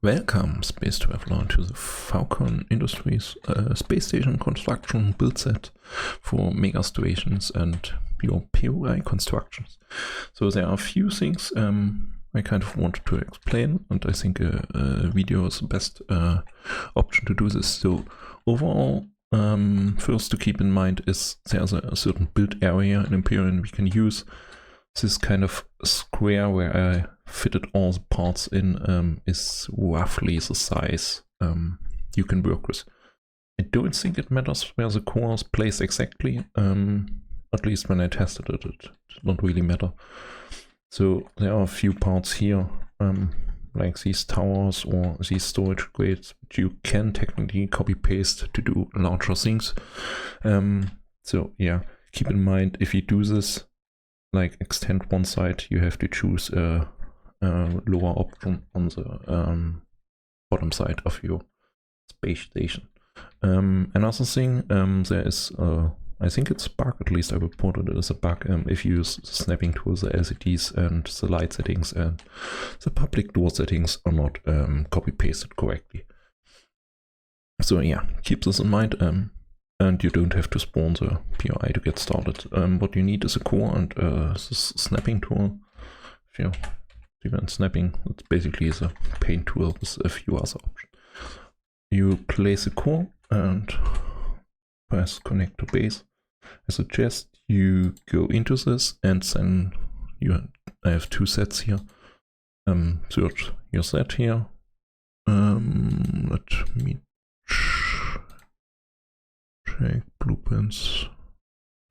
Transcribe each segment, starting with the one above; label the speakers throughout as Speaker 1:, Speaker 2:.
Speaker 1: Welcome, Space Traveler, to the Faukon Industries space station construction build set for mega stations and your POI constructions. So there are a few things I kind of wanted to explain, and I think a video is the best option to do this. So overall, first to keep in mind is there's a certain build area in Empyrion we can use. This kind of square where I fitted all the parts in is roughly the size you can work with. I don't think it matters where the core is placed exactly, at least when I tested it, it did not really matter. So there are a few parts here, like these towers or these storage crates, which you can technically copy paste to do larger things. So yeah, keep in mind if you do this, like extend one side, you have to choose a lower option on the bottom side of your space station. Another thing, there is, I think it's a bug, at least I reported it as a bug, if you use the snapping tool, the LCDs and the light settings and the public door settings are not copy pasted correctly. So yeah, keep this in mind. And you don't have to spawn the POI to get started. What you need is a core and this snapping tool. If you even snapping, it's basically a paint tool with a few other options. You place a core and press connect to base. I suggest you go into this and then I have two sets here. Search your set here. Let me check blueprints.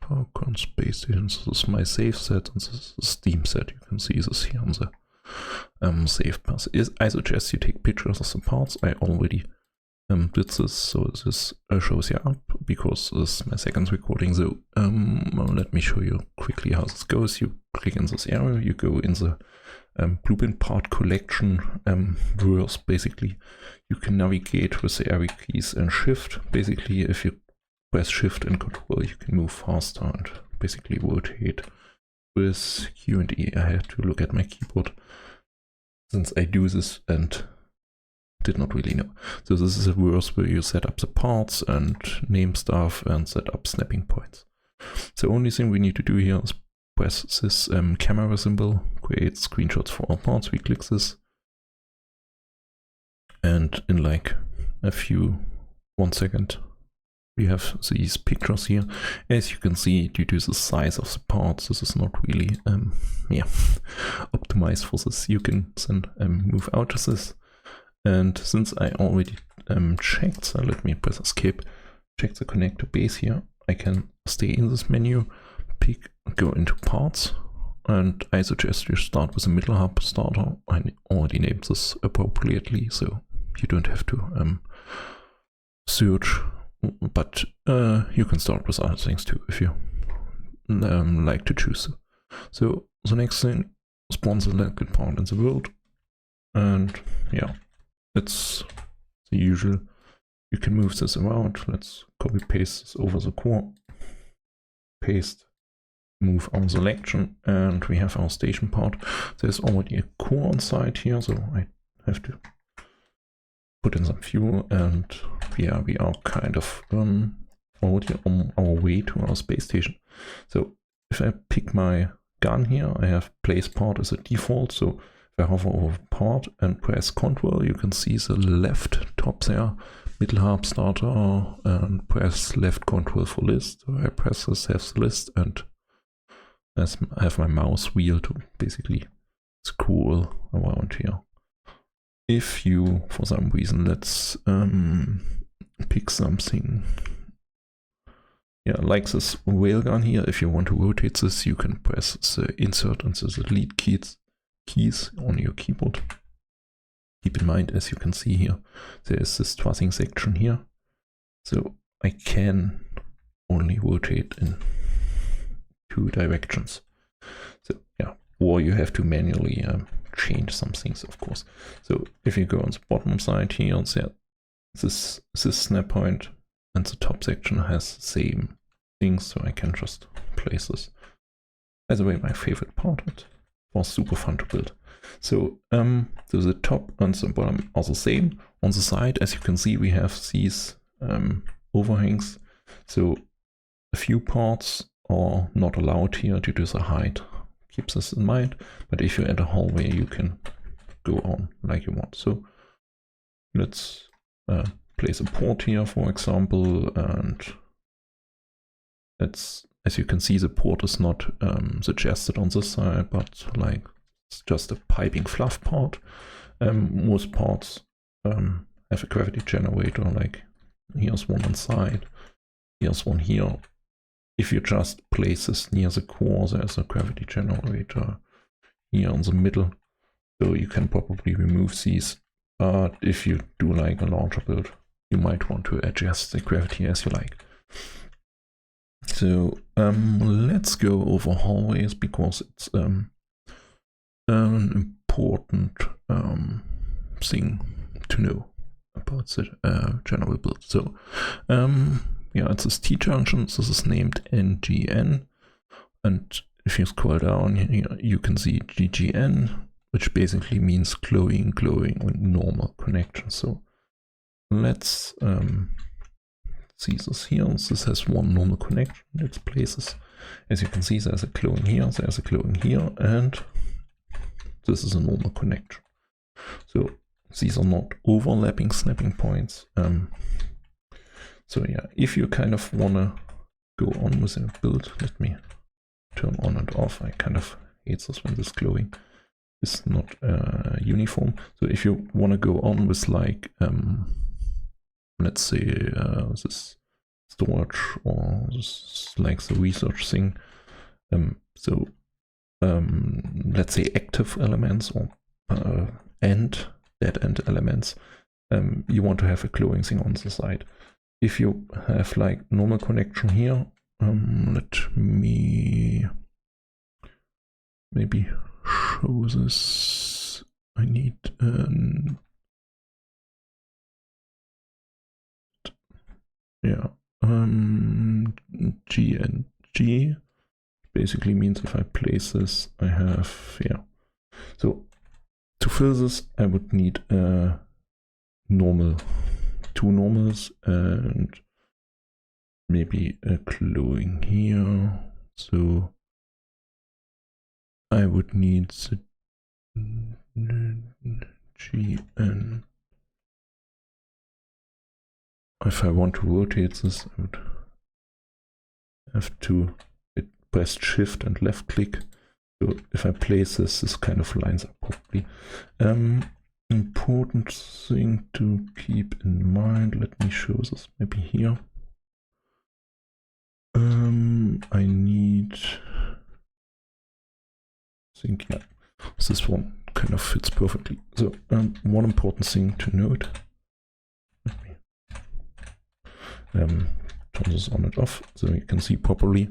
Speaker 1: Faukon SpaceStations. This is my save set, and this is the Steam set. You can see this here on the save path. I suggest you take pictures of the parts. I already did this, so this shows you up because this is my second recording. So let me show you quickly how this goes. You click in this area, you go in the blueprint part collection verse. Basically, you can navigate with the arrow keys and shift. Basically, if you press shift and control, you can move faster and basically rotate. With Q and E, I had to look at my keyboard since I do this and did not really know. So this is a verse where you set up the parts and name stuff and set up snapping points. The only thing we need to do here is press this camera symbol, create screenshots for all parts. We click this, and in like a few 1 second we have these pictures here. As you can see, due to the size of the parts, this is not really optimized for this. You can then move out of this. And since I already checked, so let me press escape, check the connect to base here, I can stay in this menu, go into parts, and I suggest you start with a middle hub starter. I already named this appropriately, so you don't have to search, but you can start with other things too if you like to choose. So the next thing, spawn the selected part in the world, and yeah, it's the usual. You can move this around. Let's copy paste this over the core, paste, move our selection, and we have our station part. There's already a core on site here, so I have to put in some fuel, and yeah, we are kind of already on our way to our space station. So if I pick my gun here, I have place part as a default. So if I hover over part and press Ctrl, you can see the left top there, middle hub starter, and press left Ctrl for list. So I press this, have the list, and I have my mouse wheel to basically scroll around here. If you, for some reason, let's pick something, yeah, like this railgun here. If you want to rotate this, you can press the insert and the delete keys on your keyboard. Keep in mind, as you can see here, there is this thrusting section here, so I can only rotate in 2 directions. So yeah, or you have to manually change some things, of course. So if you go on the bottom side here, this snap point, and the top section has the same things, so I can just place this. By the way, my favorite part, it was super fun to build. So, so the top and the bottom are the same. On the side, as you can see, we have these overhangs. So a few parts are not allowed here due to the height. Keep this in mind. But if you enter a hallway, you can go on like you want. So let's place a port here, for example, and let's, as you can see, the port is not suggested on this side, but like it's just a piping fluff part. Most parts have a gravity generator, like here's one inside, here's one here. If you just place this near the core, there's a gravity generator here in the middle, so you can probably remove these. But if you do like a larger build, you might want to adjust the gravity as you like. So let's go over hallways, because it's an important thing to know about the general build. So yeah, it's this T-junction. This is named NGN, and if you scroll down here, you can see GGN, which basically means glowing with normal connection. So let's see this here. This has one normal connection. It's places. As you can see, there's a glowing here, there's a glowing here, and this is a normal connection. So these are not overlapping snapping points. So yeah, if you kind of wanna go on with a build, let me turn on and off. I kind of hate this when this glowing is not uniform. So if you wanna go on with like let's say this storage, or this like the research thing, so let's say active elements or dead end elements, you want to have a glowing thing on the side. If you have like normal connection here, let me maybe show this. I need yeah, GNG basically means if I place this, I have, yeah. So to fill this, I would need a normal, two normals, and maybe a glowing here. So I would need the GN. If I want to rotate this, I would have to press shift and left click. So if I place this, this kind of lines up properly. Important thing to keep in mind, let me show this maybe here. I need, I think, yeah, this one kind of fits perfectly. So one important thing to note, let me turn this on and off so you can see properly.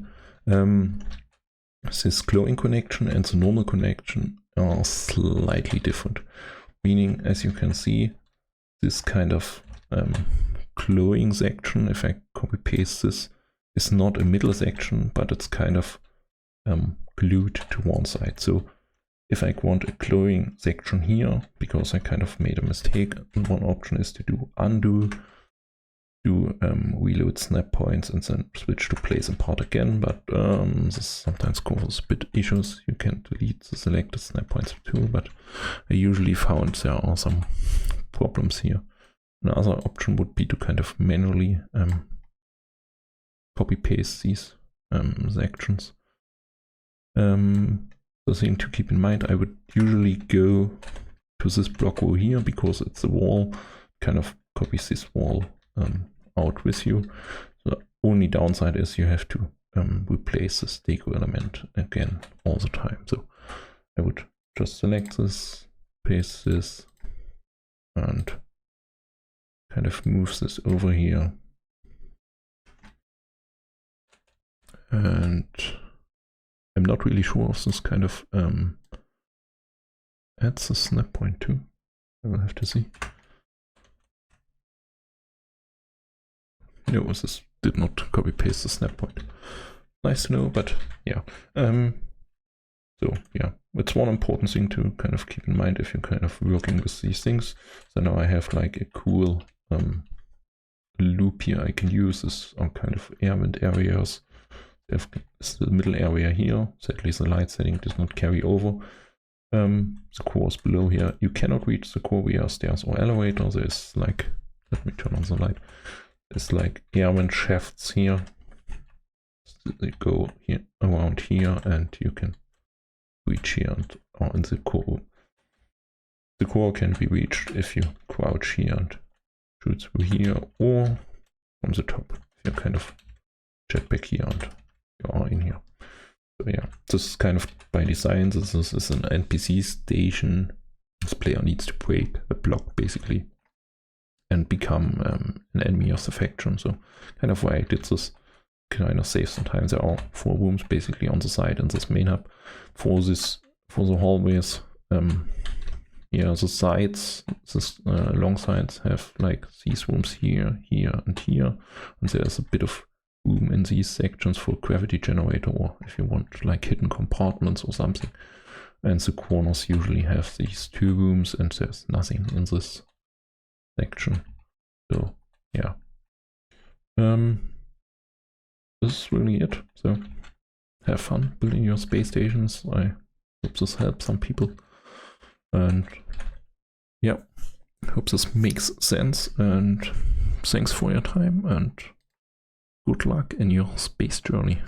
Speaker 1: This glowing connection and the normal connection are slightly different. Meaning, as you can see, this kind of glowing section, if I copy paste this, is not a middle section, but it's kind of glued to one side. So if I want a glowing section here, because I kind of made a mistake, one option is to do undo, do reload snap points, and then switch to place and part again. But this sometimes causes bit issues. You can delete the selected snap points too, but I usually found there are some problems here. Another option would be to kind of manually copy paste these sections. The thing to keep in mind, I would usually go to this block row here because it's a wall, kind of copies this wall out with you. The only downside is you have to replace this deco element again all the time. So I would just select this, paste this, and kind of move this over here. And I'm not really sure if this kind of adds a snap point too. I will have to see. No, this did not copy paste the snap point. Nice to know, but yeah. So yeah, it's one important thing to kind of keep in mind if you're kind of working with these things. So now I have like a cool loop here I can use. This are kind of air vent areas. It's the middle area here, so at least the light setting does not carry over. The core is below here. You cannot reach the core via stairs or elevator. There's like, let me turn on the light. There's like air vent shafts here. So they go here around here, and you can reach here and are in the core. The core can be reached if you crouch here and shoot through here, or from the top. If you kind of jetpack here and you are in here. So yeah, this is kind of by design. This is an NPC station. This player needs to break a block basically and become an enemy of the faction. So kind of why I did this. Kind of save some time. There are 4 rooms basically on the side in this main hub. For the hallways, yeah, the sides, this long sides have like these rooms here, here, and here, and there's a bit of room in these sections for gravity generator, or if you want like hidden compartments or something. And the corners usually have these 2 rooms, and there's nothing in this section. So yeah. This is really it. So have fun building your space stations. I hope this helps some people. And yeah, hope this makes sense. And thanks for your time and good luck in your space journey.